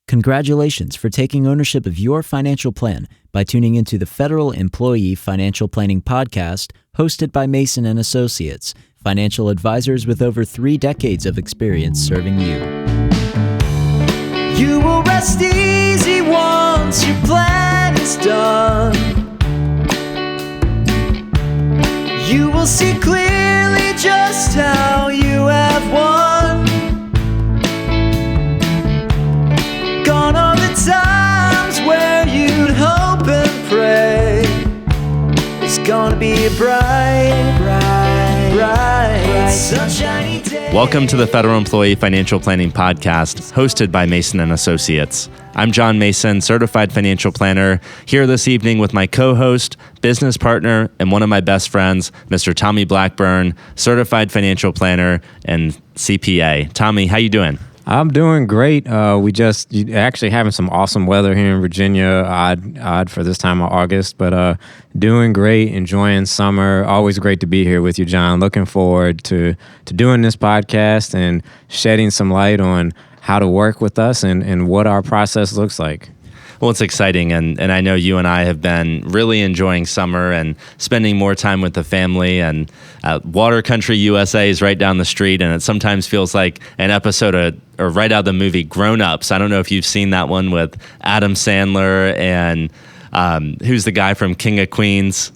Congratulations for taking ownership of your financial plan by tuning into the Federal Employee Financial Planning Podcast, hosted by Mason & Associates, financial advisors with over 3 decades of experience serving you. You will rest easy once your plan is done. You will see clearly just how you have won. Gone are the times where you'd hope and pray. It's gonna be a bright, sunshiny day. Welcome to the Federal Employee Financial Planning Podcast, hosted by Mason & Associates. I'm John Mason, certified financial planner, here this evening with my co-host, business partner, and one of my best friends, Mr. Tommy Blackburn, certified financial planner and CPA. Tommy, how you doing? I'm doing great. We just actually having some awesome weather here in Virginia, odd for this time of August, but doing great, enjoying summer. Always great to be here with you, John. Looking forward to doing this podcast and shedding some light on how to work with us and what our process looks like. Well, it's exciting, and I know you and I have been really enjoying summer and spending more time with the family, and Water Country USA is right down the street, and it sometimes feels like an episode or right out of the movie Grown Ups. I don't know if you've seen that one with Adam Sandler and who's the guy from King of Queens?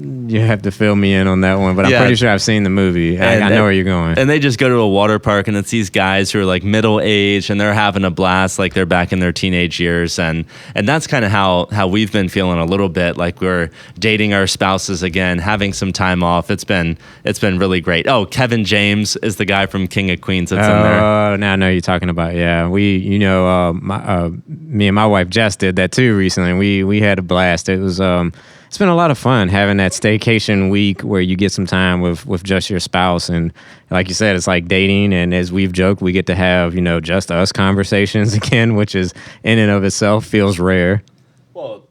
You have to fill me in on that one, but I'm pretty sure I've seen the movie. I know where you're going. And they just go to a water park, and it's these guys who are like middle-aged, and they're having a blast like they're back in their teenage years. And that's kind of how we've been feeling a little bit, like we're dating our spouses again, having some time off. It's been really great. Oh, Kevin James is the guy from King of Queens that's in there. Oh, now I know you're talking about. Yeah, me and my wife Jess did that too recently. We had a blast. It was it's been a lot of fun having that staycation week where you get some time with just your spouse. And like you said, it's like dating. And as we've joked, we get to have, just us conversations again, which is in and of itself feels rare. Well,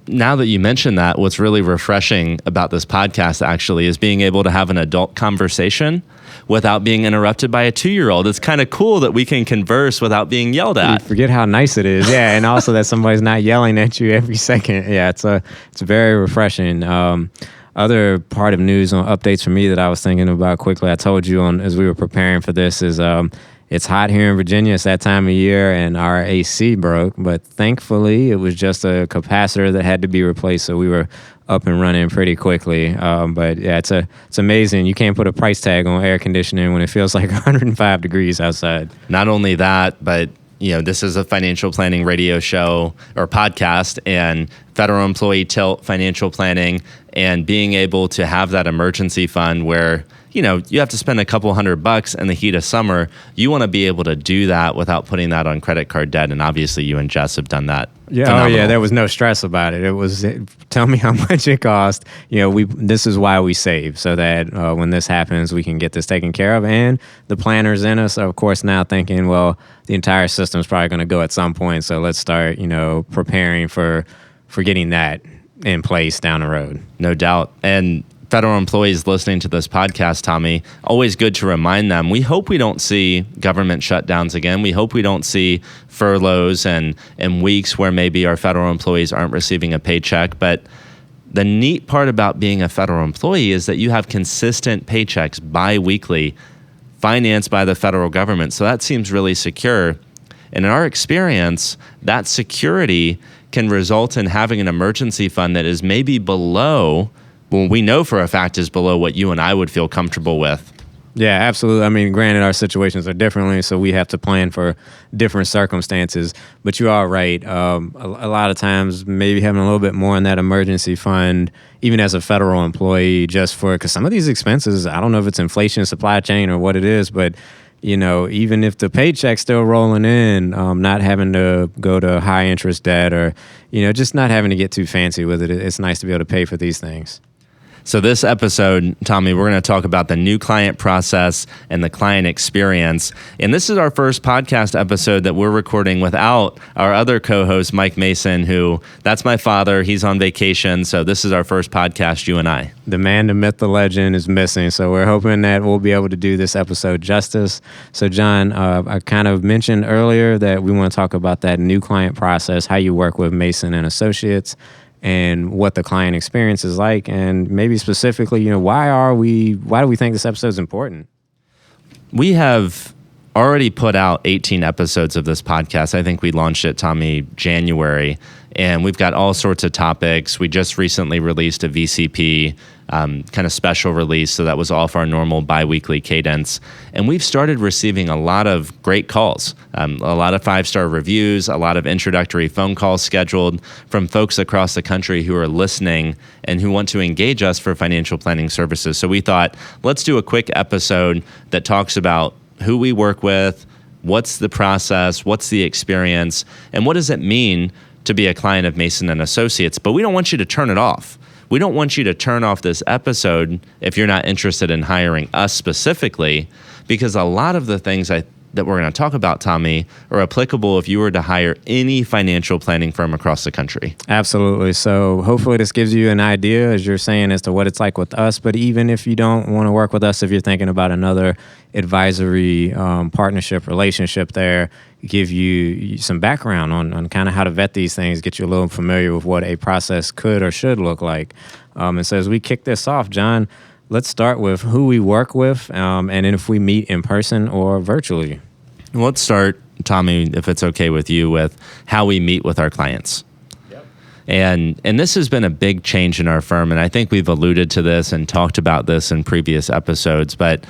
now that you mention that, what's really refreshing about this podcast actually is being able to have an adult conversation without being interrupted by a 2-year-old. It's kind of cool that we can converse without being yelled at. You forget how nice it is. Yeah, and also that somebody's not yelling at you every second. Yeah, it's very refreshing. Other part of news on updates for me that I was thinking about quickly, I told you as we were preparing for this, is it's hot here in Virginia. It's that time of year, and our AC broke. But thankfully, it was just a capacitor that had to be replaced, so we were up and running pretty quickly. But yeah, it's amazing. You can't put a price tag on air conditioning when it feels like 105 degrees outside. Not only that, but this is a financial planning radio show or podcast, and Federal Employee Tilt Financial Planning, and being able to have that emergency fund where you have to spend a couple $100 in the heat of summer. You want to be able to do that without putting that on credit card debt. And obviously you and Jess have done that. Yeah. Phenomenal. Oh yeah. There was no stress about it. It was, tell me how much it cost. This is why we save, so that when this happens, we can get this taken care of. And the planners in us are, of course, now thinking, well, the entire system's probably going to go at some point. So let's start, preparing for getting that in place down the road. No doubt. And federal employees listening to this podcast, Tommy, always good to remind them, we hope we don't see government shutdowns again. We hope we don't see furloughs and weeks where maybe our federal employees aren't receiving a paycheck. But the neat part about being a federal employee is that you have consistent paychecks bi-weekly, financed by the federal government. So that seems really secure. And in our experience, that security can result in having an emergency fund that is maybe below, well, we know for a fact is below what you and I would feel comfortable with. Yeah, absolutely. I mean, granted, our situations are differently, so we have to plan for different circumstances. But you are right. A lot of times, maybe having a little bit more in that emergency fund, even as a federal employee, because some of these expenses, I don't know if it's inflation, supply chain, or what it is, but even if the paycheck's still rolling in, not having to go to high interest debt, or just not having to get too fancy with it. It's nice to be able to pay for these things. So this episode, Tommy, we're going to talk about the new client process and the client experience. And this is our first podcast episode that we're recording without our other co-host, Mike Mason, who, that's my father. He's on vacation. So this is our first podcast, you and I. The man, the myth, the legend is missing. So we're hoping that we'll be able to do this episode justice. So John, I kind of mentioned earlier that we want to talk about that new client process, how you work with Mason and Associates, and what the client experience is like, and maybe specifically, why do we think this episode is important? We have already put out 18 episodes of this podcast. I think we launched it, Tommy, January, and we've got all sorts of topics. We just recently released a VCP kind of special release, so that was off our normal bi-weekly cadence. And we've started receiving a lot of great calls, a lot of 5-star reviews, a lot of introductory phone calls scheduled from folks across the country who are listening and who want to engage us for financial planning services. So we thought, let's do a quick episode that talks about who we work with, what's the process, what's the experience, and what does it mean to be a client of Mason and Associates. But we don't want you to turn it off. We don't want you to turn off this episode if you're not interested in hiring us specifically, because a lot of the things that we're going to talk about, Tommy, are applicable if you were to hire any financial planning firm across the country. Absolutely. So hopefully this gives you an idea, as you're saying, as to what it's like with us. But even if you don't want to work with us, if you're thinking about another advisory partnership relationship there, give you some background on kind of how to vet these things, get you a little familiar with what a process could or should look like. And so as we kick this off, John, let's start with who we work with and then if we meet in person or virtually. Let's start, Tommy, if it's okay with you, with how we meet with our clients. Yep. And this has been a big change in our firm, and I think we've alluded to this and talked about this in previous episodes, but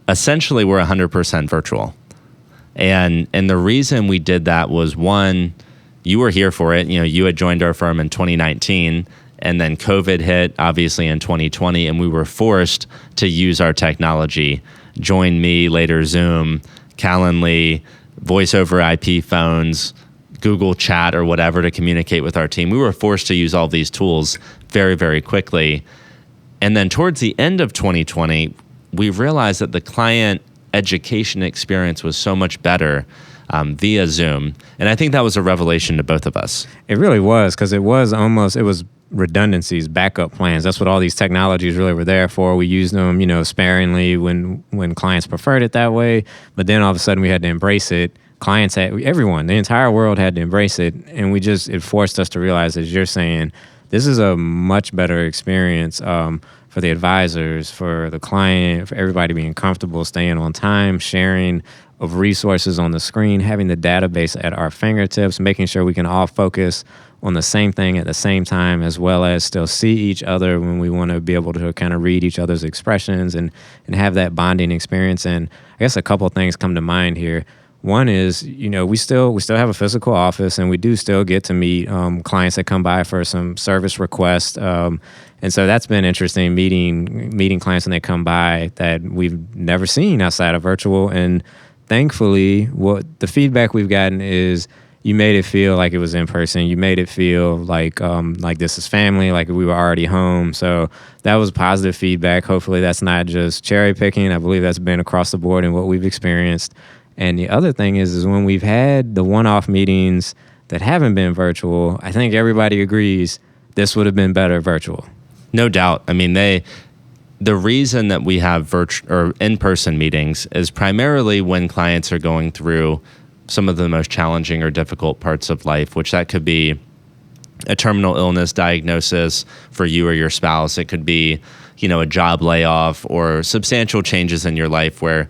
essentially we're 100% virtual. And the reason we did that was, one, you were here for it. You had joined our firm in 2019, and then COVID hit, obviously, in 2020, and we were forced to use our technology. Join Me, later Zoom, Calendly, voice over IP phones, Google Chat, or whatever to communicate with our team. We were forced to use all these tools very, very quickly. And then towards the end of 2020, we realized that the client education experience was so much better via Zoom. And I think that was a revelation to both of us. It really was, because it was redundancies, backup plans. That's what all these technologies really were there for. We used them, sparingly when clients preferred it that way. But then all of a sudden we had to embrace it. Clients everyone, the entire world had to embrace it. And it forced us to realize, as you're saying, this is a much better experience for the advisors, for the client, for everybody being comfortable, staying on time, sharing of resources on the screen, having the database at our fingertips, making sure we can all focus on the same thing at the same time, as well as still see each other when we want to be able to kind of read each other's expressions and have that bonding experience. And I guess a couple of things come to mind here. One is, we still have a physical office, and we do still get to meet clients that come by for some service requests. And so that's been interesting, meeting clients when they come by that we've never seen outside of virtual. And thankfully, what the feedback we've gotten is, you made it feel like it was in person. You made it feel like this is family, like we were already home. So that was positive feedback. Hopefully that's not just cherry picking. I believe that's been across the board in what we've experienced. And the other thing is when we've had the one-off meetings that haven't been virtual, I think everybody agrees this would have been better virtual. No doubt. I mean, the reason that we have virtual or in-person meetings is primarily when clients are going through some of the most challenging or difficult parts of life, which that could be a terminal illness diagnosis for you or your spouse. It could be, a job layoff or substantial changes in your life where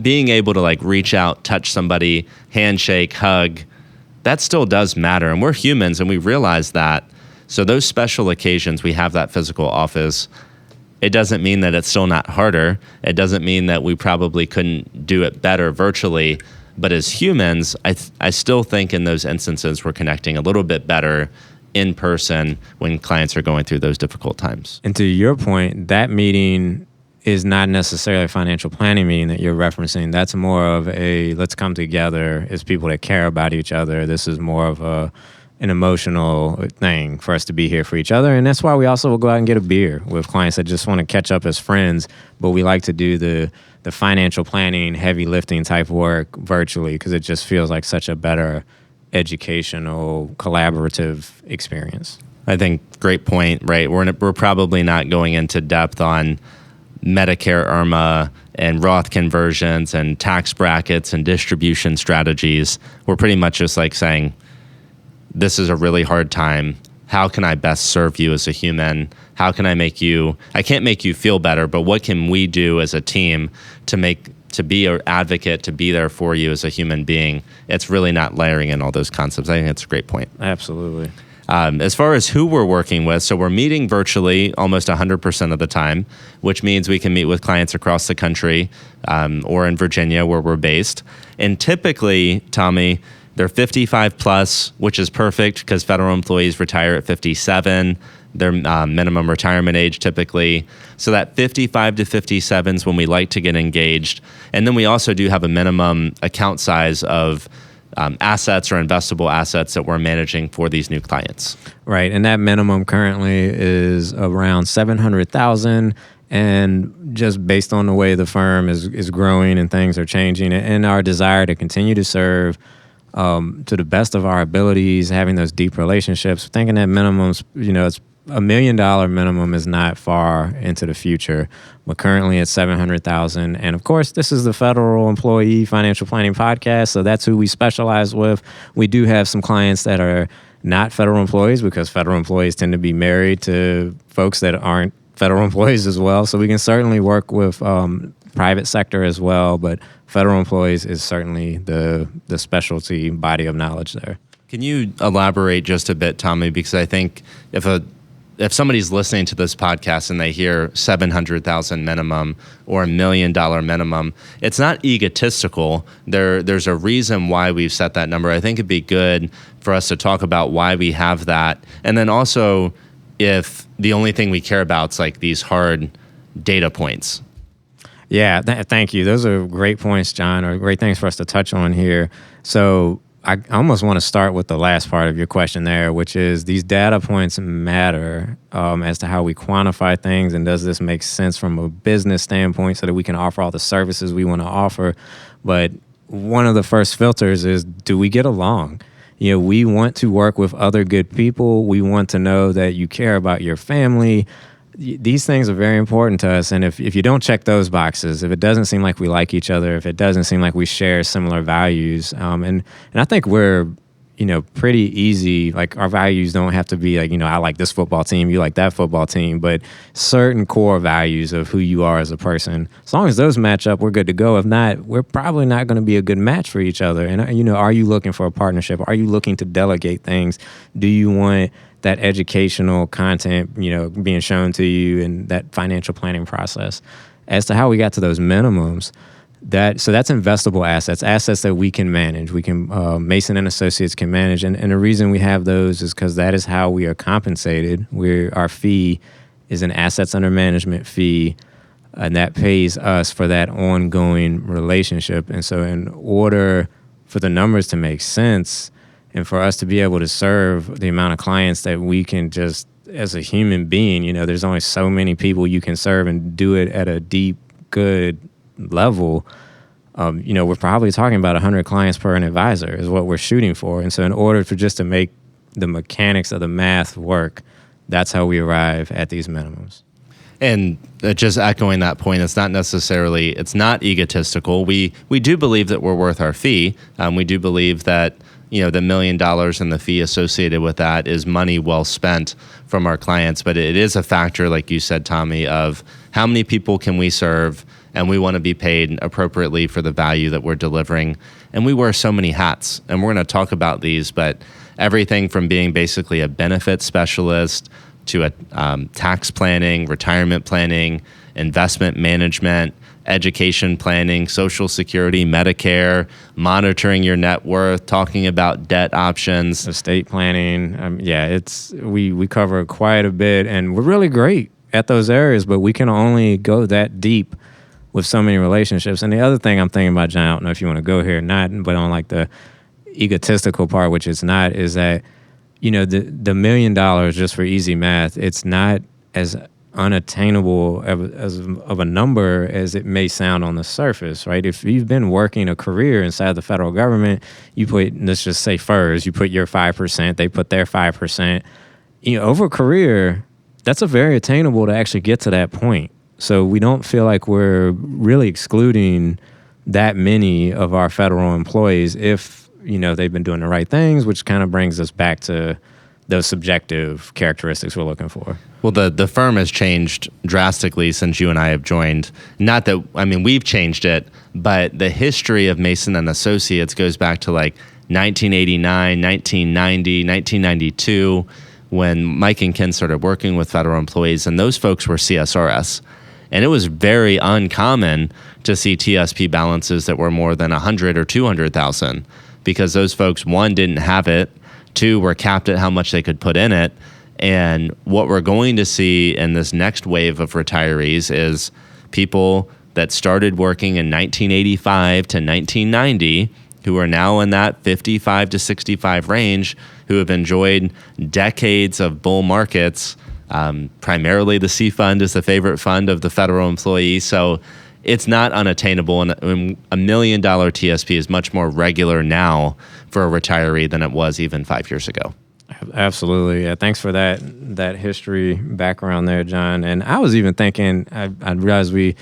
being able to reach out, touch somebody, handshake, hug, that still does matter. And we're humans and we realize that. So those special occasions, we have that physical office. It doesn't mean that it's still not harder. It doesn't mean that we probably couldn't do it better virtually. But as humans, I still think in those instances, we're connecting a little bit better in person when clients are going through those difficult times. And to your point, that meeting is not necessarily a financial planning meeting that you're referencing. That's more of a let's come together as people that care about each other. This is more of an emotional thing for us to be here for each other. And that's why we also will go out and get a beer with clients that just want to catch up as friends. But we like to do the financial planning, heavy lifting type work virtually because it just feels like such a better educational, collaborative experience. I think great point, right? We're probably not going into depth on Medicare IRMAA and Roth conversions and tax brackets and distribution strategies. We're pretty much just like saying, this is a really hard time. How can I best serve you as a human? How can I can't make you feel better, but what can we do as a team to be an advocate, to be there for you as a human being? It's really not layering in all those concepts. I think that's a great point. Absolutely. As far as who we're working with, so we're meeting virtually almost 100% of the time, which means we can meet with clients across the country or in Virginia where we're based. And typically, Tommy, they're 55 plus, which is perfect because federal employees retire at 57, their minimum retirement age typically. So that 55 to 57 is when we like to get engaged. And then we also do have a minimum account size of assets or investable assets that we're managing for these new clients. Right, and that minimum currently is around $700,000, and just based on the way the firm is growing and things are changing, and our desire to continue to serve to the best of our abilities, having those deep relationships, thinking that minimums, it's $1 million minimum is not far into the future, but currently it's $700,000. And of course, this is the Federal Employee Financial Planning Podcast, so that's who we specialize with. We do have some clients that are not federal employees because federal employees tend to be married to folks that aren't federal employees as well. So we can certainly work with private sector as well, but federal employees is certainly the specialty body of knowledge there. Can you elaborate just a bit, Tommy? Because I think if somebody's listening to this podcast and they hear $700,000 minimum or $1 million minimum, it's not egotistical. There's a reason why we've set that number. I think it'd be good for us to talk about why we have that. And then also, if the only thing we care about is like these hard data points. Yeah, thank you. Those are great points, John, or great things for us to touch on here. So I almost want to start with the last part of your question there, which is these data points matter as to how we quantify things, and does this make sense from a business standpoint so that we can offer all the services we want to offer. But one of the first filters is, do we get along? We want to work with other good people. We want to know that you care about your family. These things are very important to us, and if you don't check those boxes, if it doesn't seem like we like each other, if it doesn't seem like we share similar values, and I think we're pretty easy. Like, our values don't have to be like, I like this football team, you like that football team, but certain core values of who you are as a person, as long as those match up, we're good to go. If not, we're probably not going to be a good match for each other. And are you looking for a partnership? Are you looking to delegate things? Do you want that educational content, being shown to you in that financial planning process? As to how we got to those minimums, that's investable assets that we can manage. We can, Mason and Associates can manage. And the reason we have those is because that is how we are compensated. Our fee is an assets under management fee, and that pays us for that ongoing relationship. And so in order for the numbers to make sense, and for us to be able to serve the amount of clients that we can just, as a human being, there's only so many people you can serve and do it at a deep, good level. We're probably talking about 100 clients per an advisor is what we're shooting for. And so in order for just to make the mechanics of the math work, that's how we arrive at these minimums. And just echoing that point, it's not egotistical. We do believe that we're worth our fee. We do believe that the $1 million and the fee associated with that is money well spent from our clients. But it is a factor, like you said, Tommy, of how many people can we serve, and we want to be paid appropriately for the value that we're delivering. And we wear so many hats, and we're going to talk about these, but everything from being basically a benefit specialist to a tax planning, retirement planning, investment management, education planning, Social Security, Medicare, monitoring your net worth, talking about debt options, estate planning. We cover quite a bit, and we're really great at those areas, but we can only go that deep with so many relationships. And the other thing I'm thinking about, John, I don't know if you want to go here or not, but on like the egotistical part, which it's not, is that the $1 million, just for easy math, it's not as unattainable as of a number as it may sound on the surface, right? If you've been working a career inside the federal government, you put, let's just say FERS, you put your 5%, they put their 5%. Over a career, that's a very attainable to actually get to that point. So we don't feel like we're really excluding that many of our federal employees if, they've been doing the right things, which kind of brings us back to those subjective characteristics we're looking for. Well, the firm has changed drastically since you and I have joined. Not that, we've changed it, but the history of Mason and Associates goes back to like 1989, 1990, 1992, when Mike and Ken started working with federal employees, and those folks were CSRS. And it was very uncommon to see TSP balances that were more than 100 or 200,000 because those folks, one, didn't have it, two, were capped at how much they could put in it. And what we're going to see in this next wave of retirees is people that started working in 1985 to 1990 who are now in that 55 to 65 range, who have enjoyed decades of bull markets. Primarily the C fund is the favorite fund of the federal employee. So it's not unattainable. And $1 million TSP is much more regular now for a retiree than it was even 5 years ago. Absolutely. Yeah, thanks for that history background there, John. And I was even thinking, I realized we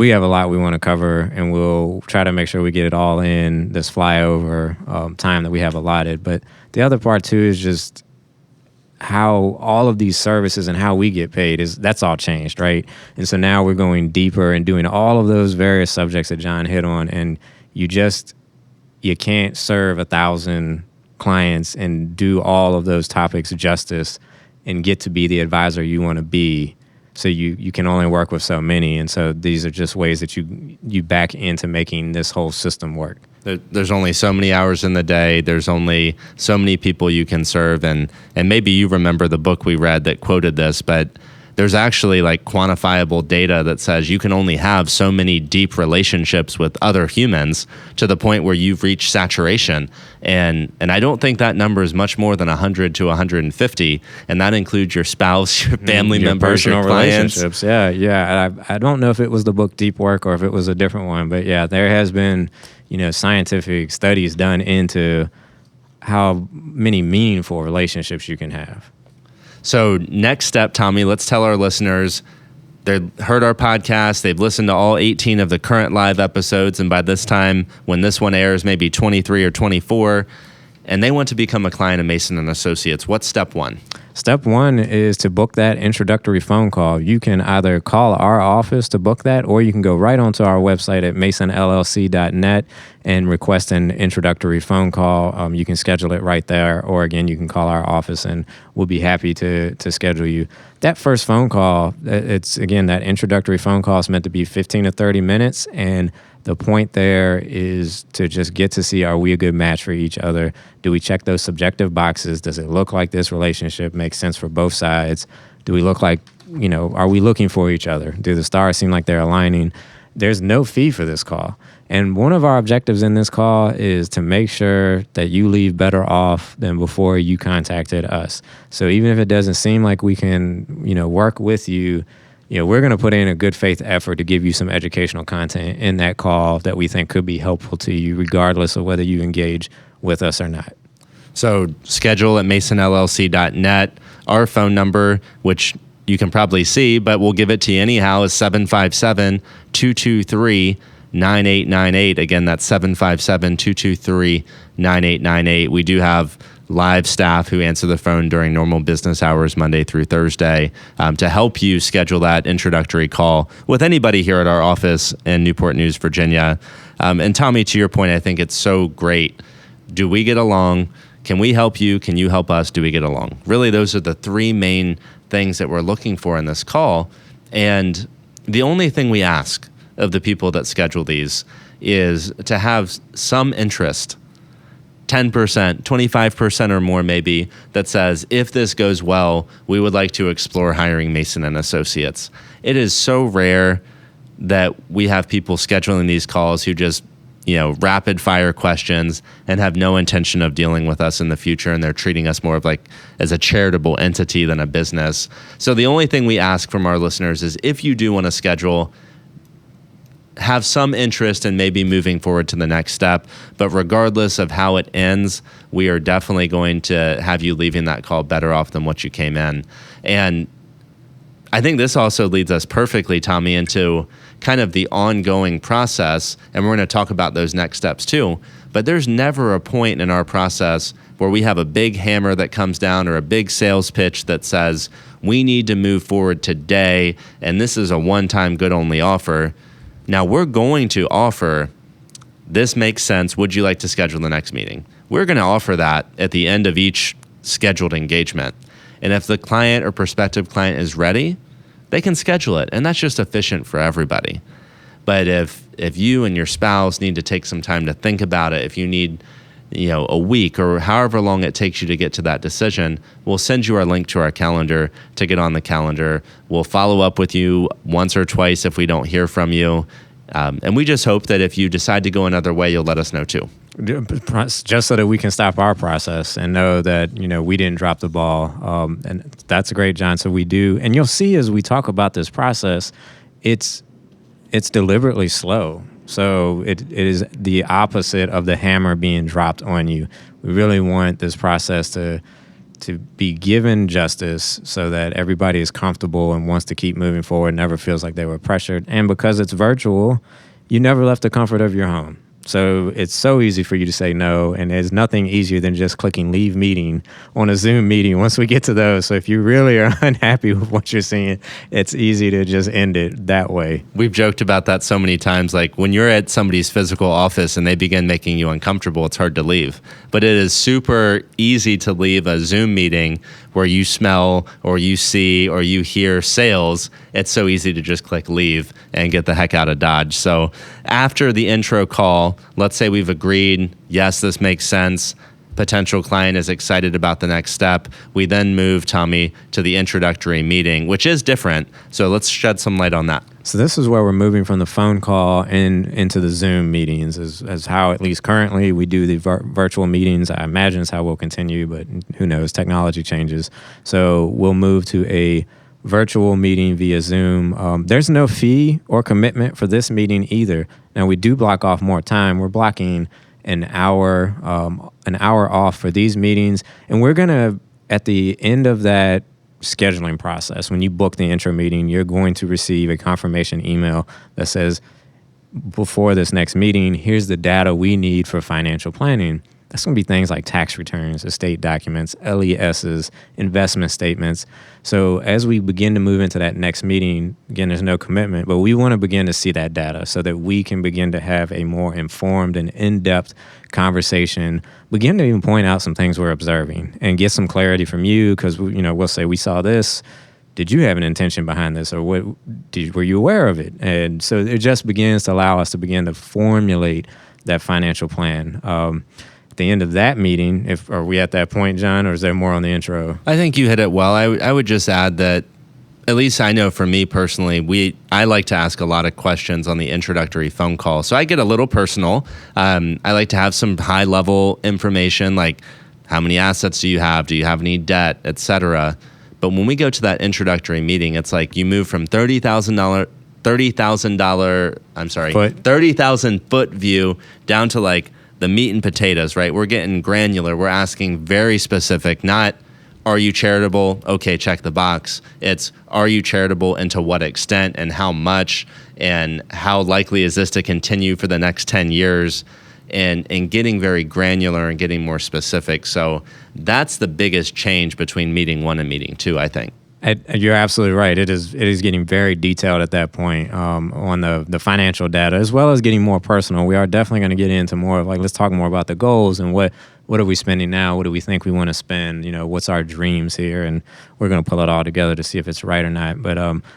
have a lot we want to cover, and we'll try to make sure we get it all in this flyover time that we have allotted. But the other part too is just how all of these services and how we get paid that's all changed, right? And so now we're going deeper and doing all of those various subjects that John hit on, and you can't serve 1,000 clients and do all of those topics justice and get to be the advisor you want to be. So you can only work with so many, and so these are just ways that you back into making this whole system work. There's only so many hours in the day. There's only so many people you can serve, and maybe you remember the book we read that quoted this, but there's actually like quantifiable data that says you can only have so many deep relationships with other humans to the point where you've reached saturation. And I don't think that number is much more than 100 to 150. And that includes your spouse, your family members, your clients. Relationships. Yeah. I don't know if it was the book Deep Work or if it was a different one, but yeah, there has been, scientific studies done into how many meaningful relationships you can have. So next step, Tommy, let's tell our listeners they've heard our podcast, they've listened to all 18 of the current live episodes, and by this time, when this one airs, maybe 23 or 24, and they want to become a client of Mason & Associates. What's step one? Step one is to book that introductory phone call. You can either call our office to book that, or you can go right onto our website at masonllc.net and request an introductory phone call. You can schedule it right there, or again, you can call our office and we'll be happy to schedule you. That first phone call, that introductory phone call is meant to be 15 to 30 minutes, and the point there is to just get to see, are we a good match for each other? Do we check those subjective boxes? Does it look like this relationship makes sense for both sides? Do we look like, are we looking for each other? Do the stars seem like they're aligning? There's no fee for this call. And one of our objectives in this call is to make sure that you leave better off than before you contacted us. So even if it doesn't seem like we can, work with you, we're going to put in a good faith effort to give you some educational content in that call that we think could be helpful to you, regardless of whether you engage with us or not. So schedule at masonllc.net. Our phone number, which you can probably see, but we'll give it to you anyhow, is 757-223-9898. Again, that's 757-223-9898. We do have live staff who answer the phone during normal business hours, Monday through Thursday, to help you schedule that introductory call with anybody here at our office in Newport News, Virginia. And Tommy, to your point, I think it's so great. Do we get along? Can we help you? Can you help us? Do we get along? Really, those are the three main things that we're looking for in this call. And the only thing we ask of the people that schedule these is to have some interest, 10%, 25% or more maybe, that says, if this goes well, we would like to explore hiring Mason & Associates. It is so rare that we have people scheduling these calls who just rapid fire questions and have no intention of dealing with us in the future. And they're treating us more of like as a charitable entity than a business. So the only thing we ask from our listeners is if you do want to schedule, have some interest in maybe moving forward to the next step. But regardless of how it ends, we are definitely going to have you leaving that call better off than what you came in. And I think this also leads us perfectly, Tommy, into kind of the ongoing process. And we're going to talk about those next steps too. But there's never a point in our process where we have a big hammer that comes down or a big sales pitch that says, we need to move forward today. And this is a one-time good only offer. Now, we're going to offer, this makes sense, would you like to schedule the next meeting? We're going to offer that at the end of each scheduled engagement. And if the client or prospective client is ready, they can schedule it. And that's just efficient for everybody. But if you and your spouse need to take some time to think about it, if you need a week or however long it takes you to get to that decision, we'll send you our link to our calendar to get on the calendar. We'll follow up with you once or twice if we don't hear from you. And we just hope that if you decide to go another way, you'll let us know too. Just so that we can stop our process and know that, we didn't drop the ball. And that's great, John. So we do. And you'll see as we talk about this process, it's deliberately slow. So it is the opposite of the hammer being dropped on you. We really want this process to be given justice so that everybody is comfortable and wants to keep moving forward, never feels like they were pressured. And because it's virtual, you never left the comfort of your home. So it's so easy for you to say no, and there's nothing easier than just clicking leave meeting on a Zoom meeting once we get to those. So if you really are unhappy with what you're seeing, it's easy to just end it that way. We've joked about that so many times. Like when you're at somebody's physical office and they begin making you uncomfortable, it's hard to leave. But it is super easy to leave a Zoom meeting where you smell or you see or you hear sales. It's so easy to just click leave and get the heck out of Dodge. So after the intro call, let's say we've agreed, yes, this makes sense. Potential client is excited about the next step. We then move, Tommy, to the introductory meeting, which is different. So let's shed some light on that. So this is where we're moving from the phone call into the Zoom meetings, as how, at least currently, we do the virtual meetings. I imagine it's how we'll continue, but who knows? Technology changes. So we'll move to a virtual meeting via Zoom. There's no fee or commitment for this meeting either. Now, we do block off more time. We're blocking an hour off for these meetings. And we're going to, at the end of that scheduling process, when you book the intro meeting, you're going to receive a confirmation email that says, before this next meeting, here's the data we need for financial planning. That's going to be things like tax returns, estate documents, LESs, investment statements. So as we begin to move into that next meeting, again, there's no commitment, but we want to begin to see that data so that we can begin to have a more informed and in-depth conversation, begin to even point out some things we're observing and get some clarity from you, because we'll say, we saw this. Did you have an intention behind this, or were you aware of it? And so it just begins to allow us to begin to formulate that financial plan. At the end of that meeting, are we at that point, John, or is there more on the intro? I think you hit it well. I would just add that, at least I know for me personally, I like to ask a lot of questions on the introductory phone call. So I get a little personal. I like to have some high level information, like how many assets do you have? Do you have any debt, et cetera? But when we go to that introductory meeting, it's like you move from $30,000 foot view down to like the meat and potatoes, right? We're getting granular. We're asking very specific, not are you charitable? Okay, check the box. It's are you charitable and to what extent and how much, and how likely is this to continue for the next 10 years? And getting very granular and getting more specific. So that's the biggest change between meeting one and meeting two, I think. You're absolutely right. It is getting very detailed at that point on the financial data, as well as getting more personal. We are definitely going to get into more of let's talk more about the goals and what are we spending now? What do we think we want to spend? What's our dreams here? And we're going to pull it all together to see if it's right or not. But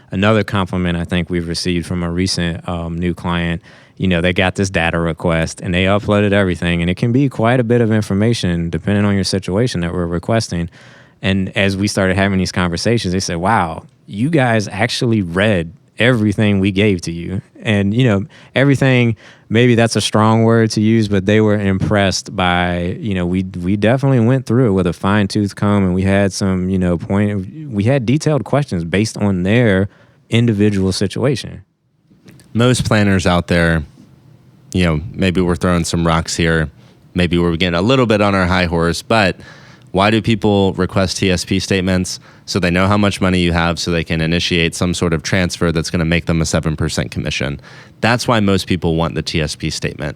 another compliment I think we've received from a recent new client, they got this data request and they uploaded everything, and it can be quite a bit of information depending on your situation that we're requesting. And as we started having these conversations, they said, wow, you guys actually read everything we gave to you. And, everything, maybe that's a strong word to use, but they were impressed by, we definitely went through it with a fine tooth comb, and we had some, we had detailed questions based on their individual situation. Most planners out there, maybe we're throwing some rocks here. Maybe we're getting a little bit on our high horse, but why do people request TSP statements? So they know how much money you have, so they can initiate some sort of transfer that's going to make them a 7% commission. That's why most people want the TSP statement.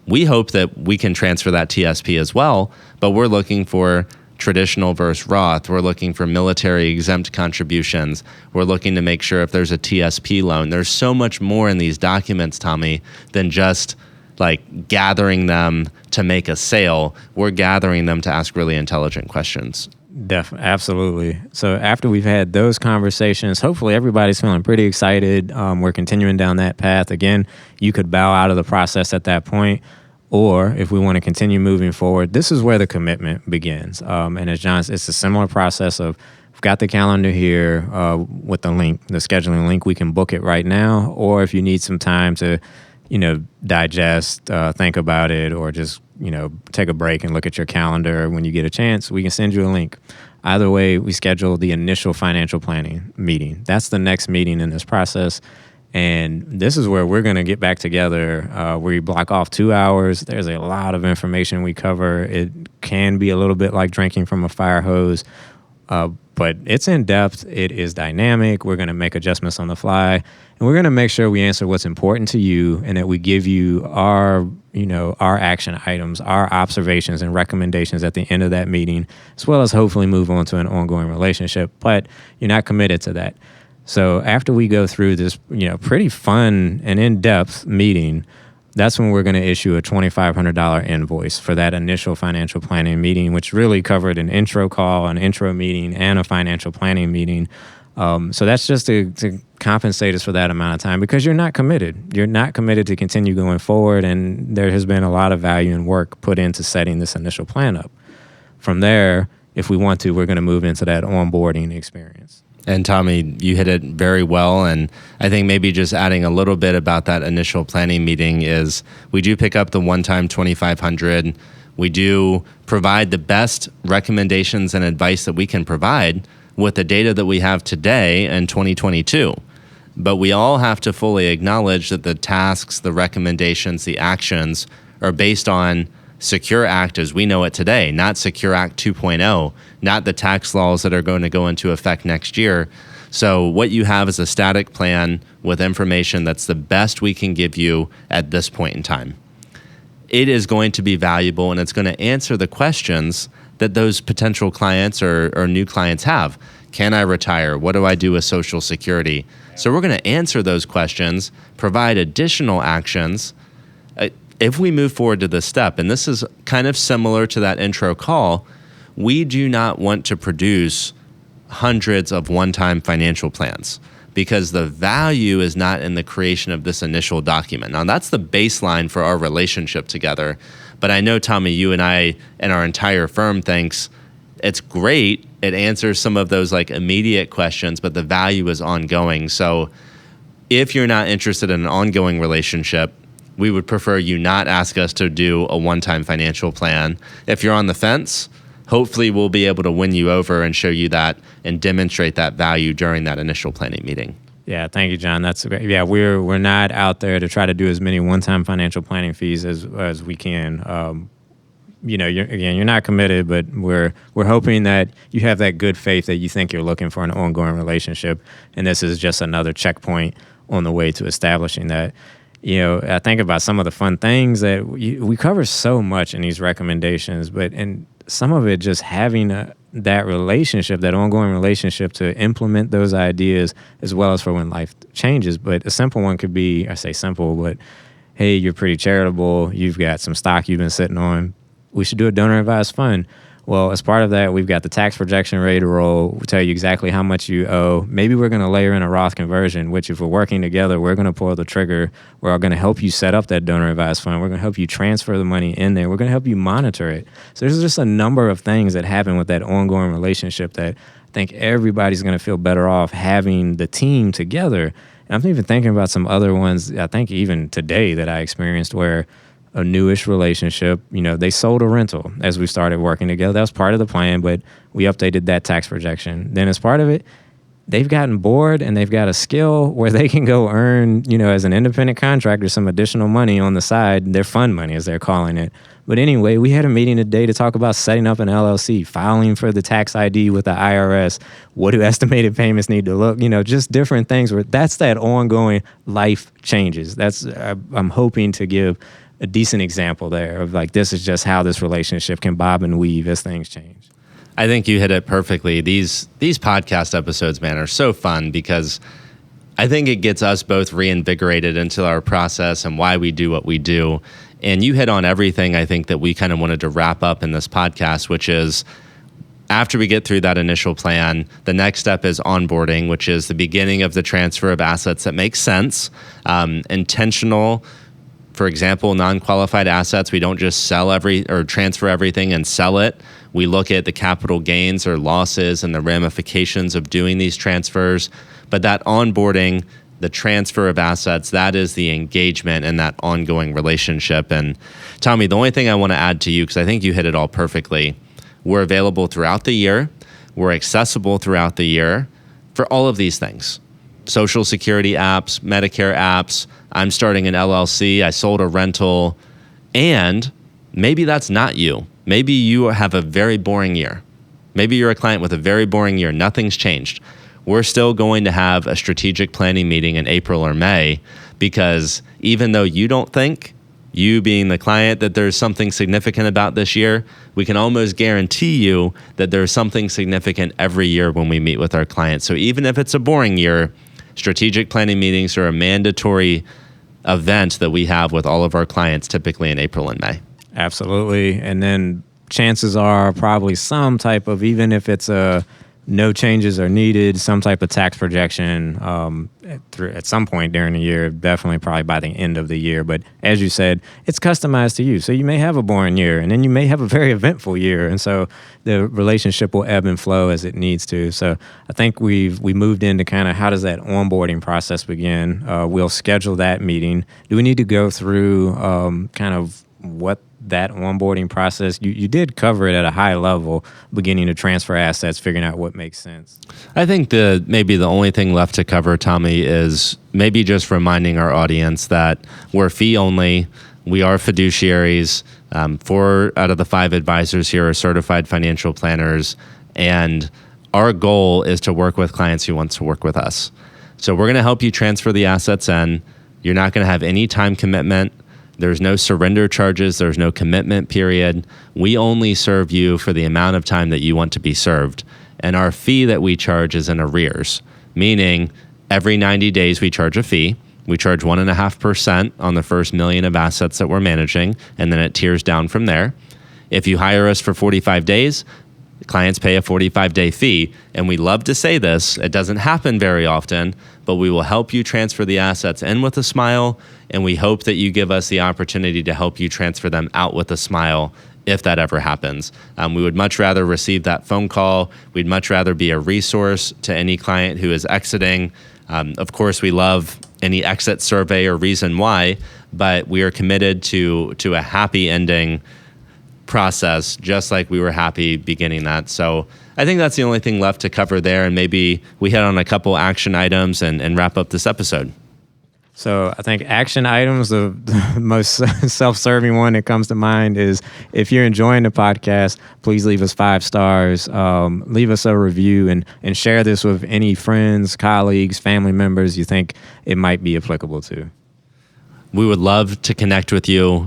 We hope that we can transfer that TSP as well, but we're looking for traditional versus Roth. We're looking for military exempt contributions. We're looking to make sure if there's a TSP loan. There's so much more in these documents, Tommy, than just like gathering them to make a sale. We're gathering them to ask really intelligent questions. Absolutely. So after we've had those conversations, hopefully everybody's feeling pretty excited. We're continuing down that path. Again, you could bow out of the process at that point, or if we want to continue moving forward, this is where the commitment begins. And as John said, it's a similar process of, we've got the calendar here with the link, the scheduling link. We can book it right now, or if you need some time to digest, think about it, or just, take a break and look at your calendar when you get a chance, we can send you a link. Either way, we schedule the initial financial planning meeting. That's the next meeting in this process. And this is where we're going to get back together. We block off 2 hours. There's a lot of information we cover. It can be a little bit like drinking from a fire hose, but it's in depth. It is dynamic. We're going to make adjustments on the fly, and we're going to make sure we answer what's important to you, and that we give you our action items, our observations and recommendations at the end of that meeting, as well as hopefully move on to an ongoing relationship. But you're not committed to that. So after we go through this, pretty fun and in-depth meeting, that's when we're going to issue a $2,500 invoice for that initial financial planning meeting, which really covered an intro call, an intro meeting, and a financial planning meeting. So that's just to compensate us for that amount of time, because you're not committed. You're not committed to continue going forward, and there has been a lot of value and work put into setting this initial plan up. From there, if we want to, we're going to move into that onboarding experience. And Tommy, you hit it very well. And I think maybe just adding a little bit about that initial planning meeting is we do pick up the one-time $2,500. We do provide the best recommendations and advice that we can provide with the data that we have today in 2022. But we all have to fully acknowledge that the tasks, the recommendations, the actions are based on Secure Act as we know it today, not Secure Act 2.0, not the tax laws that are going to go into effect next year. So what you have is a static plan with information that's the best we can give you at this point in time. It is going to be valuable, and it's going to answer the questions that those potential clients or new clients have. Can I retire? What do I do with Social Security? So we're going to answer those questions, provide additional actions. If we move forward to this step, and this is kind of similar to that intro call, we do not want to produce hundreds of one-time financial plans, because the value is not in the creation of this initial document. Now, that's the baseline for our relationship together. But I know, Tommy, you and I and our entire firm thinks it's great. It answers some of those like immediate questions, but the value is ongoing. So if you're not interested in an ongoing relationship, we would prefer you not ask us to do a one-time financial plan. If you're on the fence, hopefully we'll be able to win you over and show you that and demonstrate that value during that initial planning meeting. Yeah, thank you, John. That's great. Yeah, we're not out there to try to do as many one-time financial planning fees as we can. You're not committed, but we're hoping that you have that good faith that you think you're looking for an ongoing relationship, and this is just another checkpoint on the way to establishing that. I think about some of the fun things that we cover so much in these recommendations, and some of it just having that relationship, that ongoing relationship to implement those ideas, as well as for when life changes. But a simple one could be, I say simple, but hey, you're pretty charitable. You've got some stock you've been sitting on. We should do a donor advised fund. Well, as part of that, we've got the tax projection ready to roll. We'll tell you exactly how much you owe. Maybe we're going to layer in a Roth conversion, which if we're working together, we're going to pull the trigger. We're going to help you set up that donor advised fund. We're going to help you transfer the money in there. We're going to help you monitor it. So there's just a number of things that happen with that ongoing relationship that I think everybody's going to feel better off having the team together. And I'm even thinking about some other ones, I think even today that I experienced where a newish relationship, they sold a rental as we started working together. That was part of the plan, but we updated that tax projection. Then as part of it, they've gotten bored and they've got a skill where they can go earn, as an independent contractor, some additional money on the side, their fund money as they're calling it. But anyway, we had a meeting today to talk about setting up an LLC, filing for the tax ID with the IRS. What do estimated payments need to look, just different things where that's that ongoing life changes. I'm hoping to give a decent example there of like, this is just how this relationship can bob and weave as things change. I think you hit it perfectly. These podcast episodes, man, are so fun because I think it gets us both reinvigorated into our process and why we do what we do. And you hit on everything I think that we kind of wanted to wrap up in this podcast, which is after we get through that initial plan, the next step is onboarding, which is the beginning of the transfer of assets that make sense, intentional. For example, non-qualified assets, we don't just transfer everything and sell it. We look at the capital gains or losses and the ramifications of doing these transfers. But that onboarding, the transfer of assets, that is the engagement and that ongoing relationship. And Tommy, the only thing I want to add to you, because I think you hit it all perfectly, we're available throughout the year. We're accessible throughout the year for all of these things. Social Security apps, Medicare apps, I'm starting an LLC, I sold a rental, and maybe that's not you. Maybe you have a very boring year. Maybe you're a client with a very boring year. Nothing's changed. We're still going to have a strategic planning meeting in April or May because even though you don't think, you being the client, that there's something significant about this year, we can almost guarantee you that there's something significant every year when we meet with our clients. So even if it's a boring year, strategic planning meetings are a mandatory event that we have with all of our clients, typically in April and May. Absolutely. And then chances are probably some type of, even if it's no changes are needed, some type of tax projection at some point during the year, definitely probably by the end of the year. But as you said, it's customized to you. So you may have a boring year and then you may have a very eventful year. And so the relationship will ebb and flow as it needs to. So I think we moved into kind of how does that onboarding process begin? We'll schedule that meeting. Do we need to go through kind of what that onboarding process, you did cover it at a high level, beginning to transfer assets, figuring out what makes sense. I think maybe the only thing left to cover, Tommy, is maybe just reminding our audience that we're fee only. We are fiduciaries. 4 out of the 5 advisors here are certified financial planners. And our goal is to work with clients who want to work with us. So we're going to help you transfer the assets in. You're not going to have any time commitment. There's no surrender charges. There's no commitment period. We only serve you for the amount of time that you want to be served. And our fee that we charge is in arrears, meaning every 90 days we charge a fee. We charge 1.5% on the first $1 million of assets that we're managing, and then it tiers down from there. If you hire us for 45 days, clients pay a 45-day fee. And we love to say this. It doesn't happen very often, but we will help you transfer the assets in with a smile, and we hope that you give us the opportunity to help you transfer them out with a smile if that ever happens. We would much rather receive that phone call. We'd much rather be a resource to any client who is exiting. Of course, we love any exit survey or reason why, but we are committed to a happy ending process, just like we were happy beginning that. So I think that's the only thing left to cover there, and maybe we hit on a couple action items and wrap up this episode. So I think action items, the most self-serving one that comes to mind is if you're enjoying the podcast, please leave us 5 stars, leave us a review, and share this with any friends, colleagues, family members you think it might be applicable to. We would love to connect with you,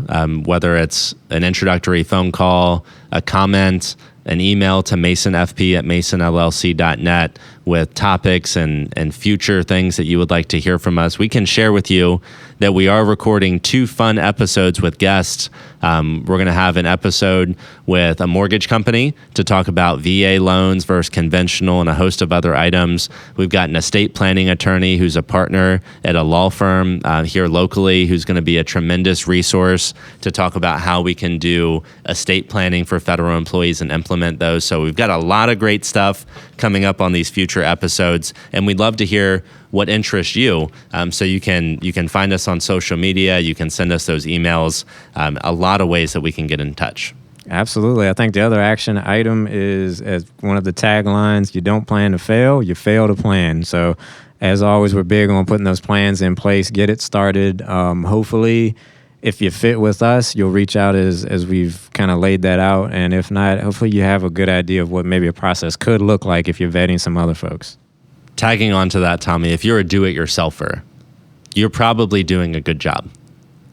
whether it's an introductory phone call, a comment, an email to masonfp@masonllc.net with topics and future things that you would like to hear from us. We can share with you that we are recording 2 fun episodes with guests. We're going to have an episode with a mortgage company to talk about VA loans versus conventional and a host of other items. We've got an estate planning attorney who's a partner at a law firm here locally who's going to be a tremendous resource to talk about how we can do estate planning for federal employees and implement those. So we've got a lot of great stuff coming up on these future episodes, and we'd love to hear what interests you. So you can find us on social media. You can send us those emails. A lot of ways that we can get in touch. Absolutely. I think the other action item is, as one of the taglines, you don't plan to fail, you fail to plan. So as always, we're big on putting those plans in place, get it started. Hopefully, if you fit with us, you'll reach out as we've kind of laid that out. And if not, hopefully you have a good idea of what maybe a process could look like if you're vetting some other folks. Tagging on to that, Tommy, if you're a do-it-yourselfer, you're probably doing a good job.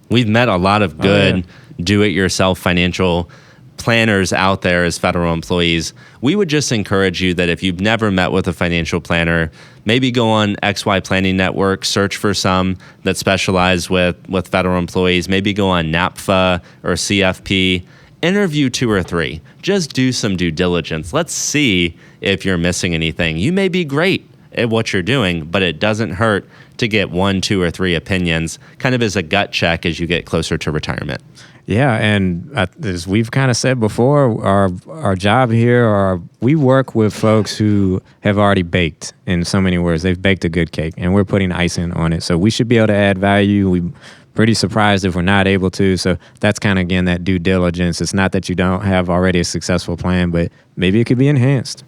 We've met a lot of good do-it-yourself financial planners out there as federal employees. We would just encourage you that if you've never met with a financial planner, maybe go on XY Planning Network, search for some that specialize with federal employees. Maybe go on NAPFA or CFP. Interview 2 or 3. Just do some due diligence. Let's see if you're missing anything. You may be great at what you're doing, but it doesn't hurt to get 1, 2, or 3 opinions, kind of as a gut check as you get closer to retirement. Yeah, and as we've kind of said before, our job here, we work with folks who have already baked, in so many words. They've baked a good cake, and we're putting icing on it. So we should be able to add value. We're pretty surprised if we're not able to. So that's kind of, again, that due diligence. It's not that you don't have already a successful plan, but maybe it could be enhanced.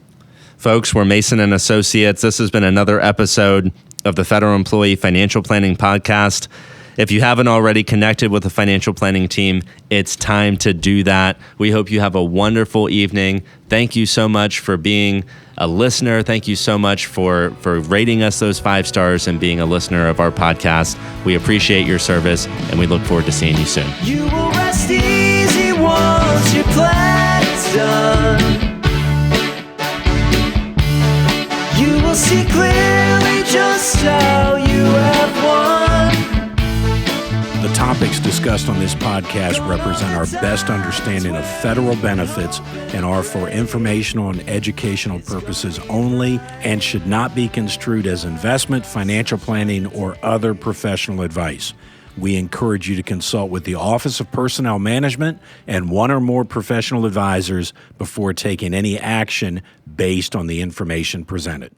Folks, we're Mason and Associates. This has been another episode of the Federal Employee Financial Planning Podcast. If you haven't already connected with the financial planning team, it's time to do that. We hope you have a wonderful evening. Thank you so much for being a listener. Thank you so much for rating us those 5 stars and being a listener of our podcast. We appreciate your service, and we look forward to seeing you soon. You will rest easy once your plan is done. You will see clearly just how you have won. The topics discussed on this podcast represent our best understanding of federal benefits and are for informational and educational purposes only and should not be construed as investment, financial planning, or other professional advice. We encourage you to consult with the Office of Personnel Management and 1 or more professional advisors before taking any action based on the information presented.